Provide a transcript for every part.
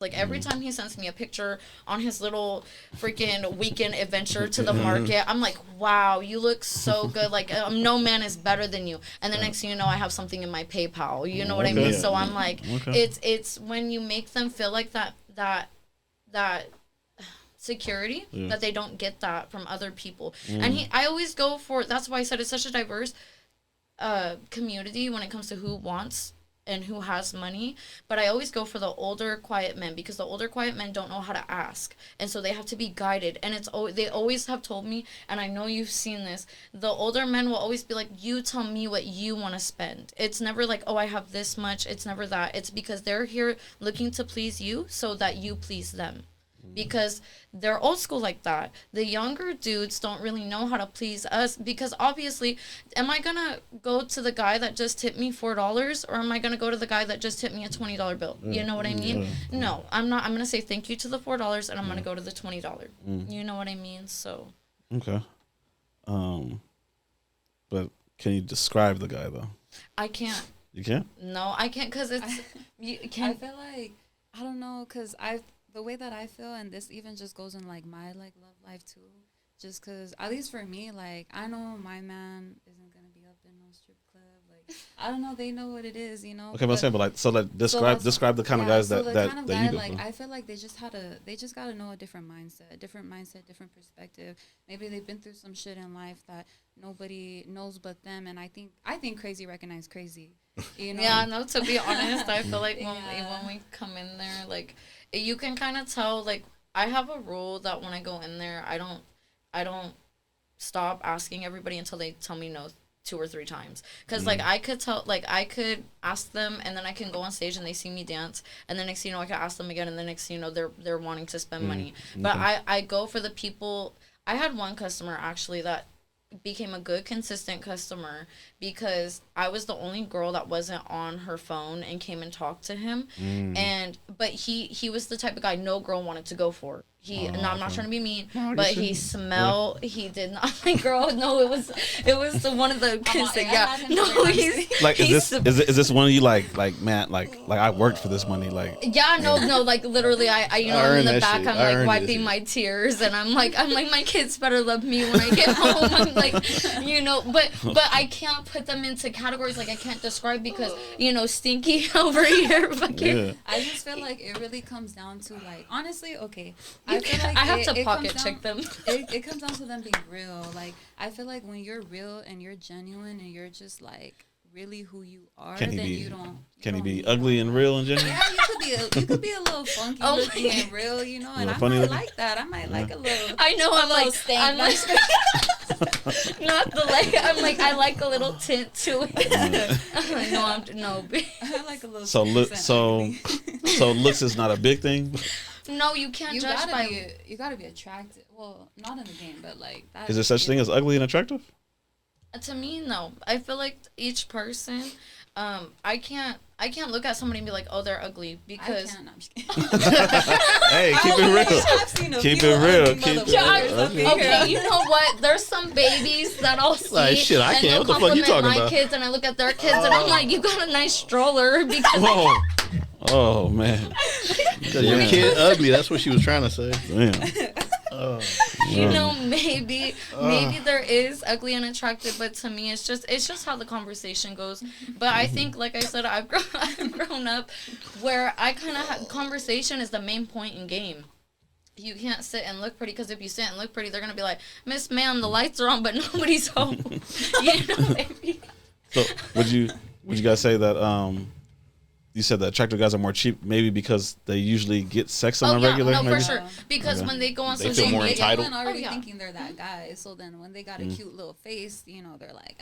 Like, every time he sends me a picture on his little freaking weekend adventure to the market, I'm like, wow, you look so good. Like, no man is better than you. And the next thing you know, I have something in my PayPal. You know what I mean? So I'm like, it's when you make them feel like that security, that they don't get that from other people. And I always go for, that's why I said it's such a diverse community when it comes to who wants and who has money, but I always go for the older quiet men, because the older quiet men don't know how to ask, and so they have to be guided. And they always have told me, and I know you've seen this, the older men will always be like, you tell me what you want to spend. It's never like, oh, I have this much. It's never that. It's because they're here looking to please you so that you please them, because they're old school like that. The younger dudes don't really know how to please us, because obviously, am I gonna go to the guy that just tipped me $4, or am I gonna go to the guy that just tipped me a $20 bill? You know what I mean? No, I'm not. I'm gonna say thank you to the $4, and I'm gonna go to the $20. You know what I mean? So okay. But can you describe the guy though? I can't. You can't? No, I can't, because it's I feel like, I don't know, because the way that I feel, and this even just goes in like my like love life too, just because at least for me, like, I know my man isn't gonna be up in no strip club. Like, I don't know, they know what it is, you know. Okay, but I'm saying, but like, so like describe the kind of guys that kind of that guy, you go like, for. I feel like they just gotta know a different mindset, different perspective. Maybe they've been through some shit in life that nobody knows but them, and I think crazy recognize crazy. You know? Yeah, no, to be honest, I feel like when we come in there, like, you can kind of tell, like, I have a rule that when I go in there, I don't stop asking everybody until they tell me no 2 or 3 times. Because, like, I could ask them, and then I can go on stage and they see me dance, and the next thing you know, I can ask them again, and the next thing you know, they're wanting to spend money. But I go for the people. I had one customer, actually, that became a good consistent customer because I was the only girl that wasn't on her phone and came and talked to him. But he was the type of guy no girl wanted to go for. I'm not trying to be mean, but he smelled. He did not like, girl. No, it was the one of the kids that he's like, is this one of you like man, like I worked for this money, like, no, like, literally, I you know, I'm in the back, I'm like wiping my tears, and I'm like my kids better love me when I get home. I'm like, you know, but I can't put them into categories, like, I can't describe, because, you know, stinky over here. I just feel like it really comes down to, like, honestly, okay, I have to pocket check them. It comes down to them being real. Like, I feel like when you're real and you're genuine and you're just, like, really who you are, then you don't. Can he be ugly and real and genuine? Yeah, you could be a little funky looking and real, you know. And I might like that. I might like a little. I know. I'm like not the like. I'm like, I like a little tint to it. I like a little. So looks is not a big thing. No, you can't judge by. You gotta be attractive. Well, not in the game, but like that. Is there such thing as ugly and attractive? To me, no. I feel like each person, I can't look at somebody and be like, oh, they're ugly, because. I can't. I'm just kidding. Hey, keep it real. Keep it real. Okay, you know what? There's some babies that I'll see. Like, shit, I can't. What the fuck you talking my about? Kids, and I look at their kids, and I'm like, you got a nice stroller, because. Whoa. Oh man. Because your kid ugly. That's what she was trying to say. Damn. You know, maybe there is ugly and attractive, but to me, it's just how the conversation goes. But I think, like I said, I've grown up where I kind of conversation is the main point in game. You can't sit and look pretty, because if you sit and look pretty, they're gonna be like, Miss Ma'am, the lights are on, but nobody's home. You know, maybe. So would you guys say that you said that attractive guys are more cheap, maybe because they usually get sex on a regular? No, maybe? for sure. Because when they go on they social feel more media, entitled. They're already thinking they're that guy. So then when they got a cute little face, you know, they're like,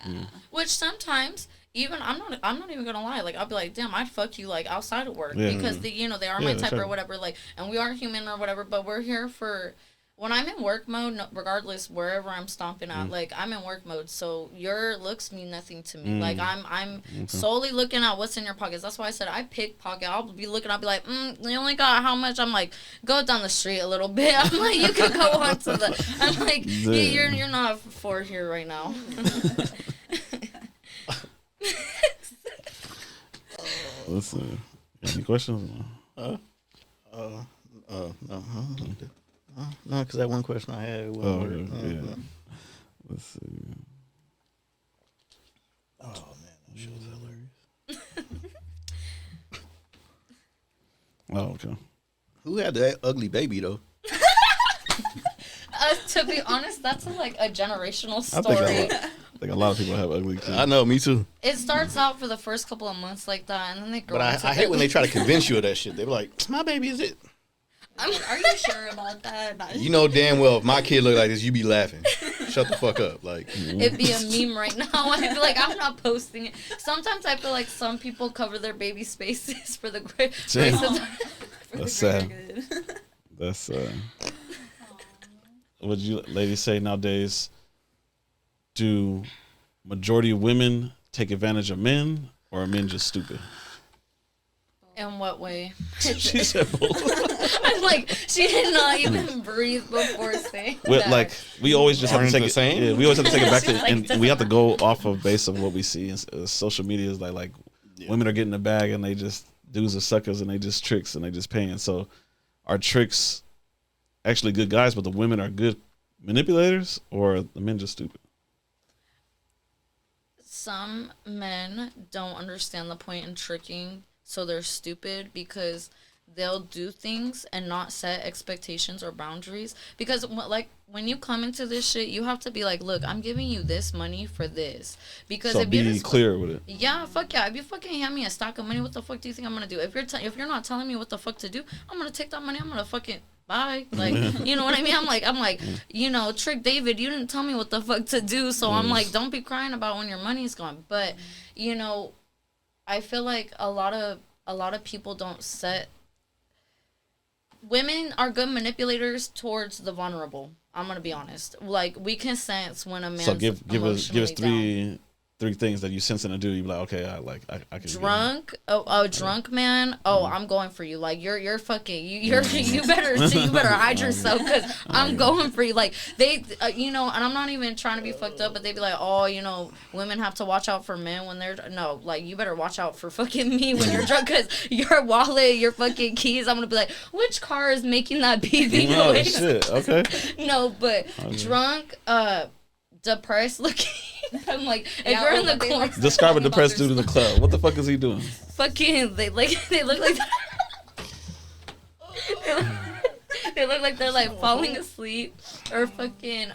Which sometimes, even I'm not even gonna lie. Like, I'll be like, damn, I'd fuck you like outside of work, because they are my type or whatever. Like, and we are human or whatever. But we're here for. When I'm in work mode, regardless wherever I'm stomping at, like, I'm in work mode, so your looks mean nothing to me. Like, I'm solely looking at what's in your pockets. That's why I said I pickpocket. I'll be looking. I'll be like, you only got how much? I'm like, go down the street a little bit. I'm like, you can go on to the. I'm like, you're not for here right now. Let's see. Any questions? No, no, because that one question I had. Yeah. Let's see. Oh man, that show's hilarious. Oh, okay. Who had that ugly baby though? To be honest, that's like a generational I story. think a lot of people have ugly kids. I know, me too. It starts out for the first couple of months like that, and then they grow. But I hate when they try to convince you of that shit. They be like, "My baby is it." Are you sure about that? You know damn well if my kid look like this, you be laughing. Shut the fuck up. Like It'd be a meme right now. I'd be like, I'm not posting it. Sometimes I feel like some people cover their baby spaces for the grace of That's sad. That's would you ladies say nowadays, do majority of women take advantage of men, or are men just stupid? In what way? She said both. I'm like, she did not even breathe before saying that. Like, we always just have to Aren't take the it. same? Yeah, we always have to take it back to, She's like, and we have to go off of base of what we see. And social media is like women are getting the bag, and they just dudes are suckers, and they just tricks, and they just paying. So, are tricks actually good guys, but the women are good manipulators, or the men just stupid? Some men don't understand the point in tricking, so they're stupid because they'll do things and not set expectations or boundaries. Because like when you come into this shit, you have to be like, look, I'm giving you this money for this. Because So if you be just, clear with it. yeah, fuck yeah. If you fucking hand me a stack of money, what the fuck do you think I'm gonna do? If you're not telling me what the fuck to do, I'm gonna take that money. I'm gonna fucking bye. Like, you know what I mean? I'm like, you know, Trick David, you didn't tell me what the fuck to do. So I'm like, don't be crying about when your money's gone. But, you know, I feel like a lot of people don't set. Women are good manipulators towards the vulnerable. I'm gonna be honest. Like, we can sense when a man's So give us down. three things that you sensing to do. You be like, okay, I can Drunk, drunk man. Oh, I'm going for you. Like you're fucking you better hide yourself because I'm going for you. Like they, you know, and I'm not even trying to be fucked up, but they be like, oh, you know, women have to watch out for men when they're no, like you better watch out for fucking me when you're drunk because your wallet, your fucking keys. I'm gonna be like, which car is making that beeping Oh noise? shit, okay. No, but drunk, depressed looking. I'm like, if Yeah, you're in the they corner, like- Describe a Talking about depressed their dude in the club. What the fuck is he doing? fucking, they look like they look like they're like falling asleep or fucking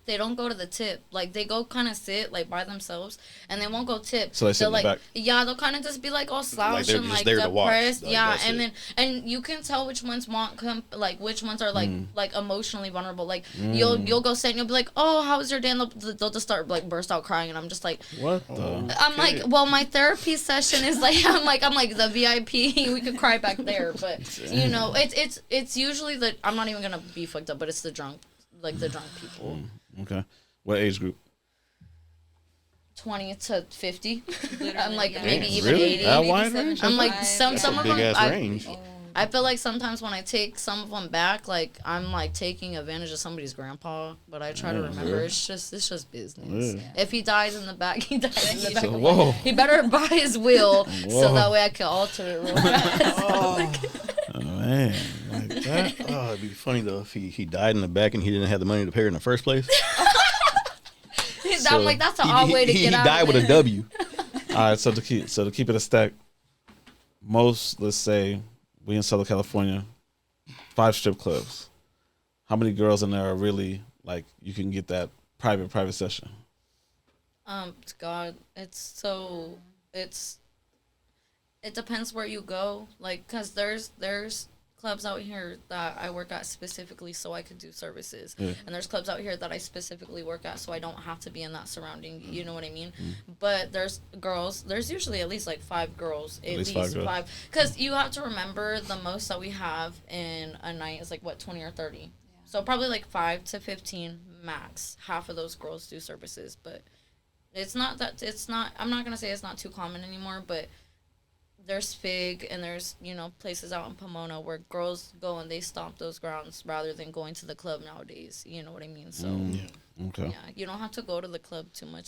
they don't go to the tip. Like they go kind of sit like by themselves and they won't go tip. So they sit They'll in the like back? yeah, they'll kind of just be like all slouched they're and just like there to watch. depressed. Like, Yeah, that's and it. then and you can tell which ones like which ones are like emotionally vulnerable. Like you'll go sit and you'll be like, oh, how was your day? And they'll just start like burst out crying and I'm just like, What the? I'm like, well, my therapy session is like, I'm like the VIP. We could cry back there, but you know, it's usually I'm not even gonna be fucked up, but it's the drunk people, Okay. What age group? 20 to 50. I'm like yeah. maybe Damn, even really? 80. That Maybe wide 75. range? I'm like some That's some a of big them. ass range. I feel like sometimes when I take some of them back, like I'm like taking advantage of somebody's grandpa, but I try to remember it's just business. Yeah. If he dies in the back, he dies in the back. So, whoa. He better buy his will Whoa. so that way I can alter it real fast. Oh man, like that. Oh, it'd be funny though if he died in the back and he didn't have the money to pay her in the first place. I'm like, that's an odd way to get out. He died of with it. a W. All right, so to keep it a stack, most, let's say we in Southern California, 5 strip clubs. How many girls in there are really like you can get that private session? God, it depends where you go. Like, cause there's clubs out here that I work at specifically so I could do services. Yeah. And there's clubs out here that I specifically work at so I don't have to be in that surrounding, you know what I mean? But there's usually at least like 5 girls. At least 5 girls. Because you have to remember the most that we have in a night is like, what, 20 or 30? Yeah. So probably like 5 to 15 max. Half of those girls do services. But I'm not going to say it's not too common anymore, but there's Fig and there's, you know, places out in Pomona where girls go and they stomp those grounds rather than going to the club nowadays. You know what I mean? So, Okay. yeah, you don't have to go to the club too much.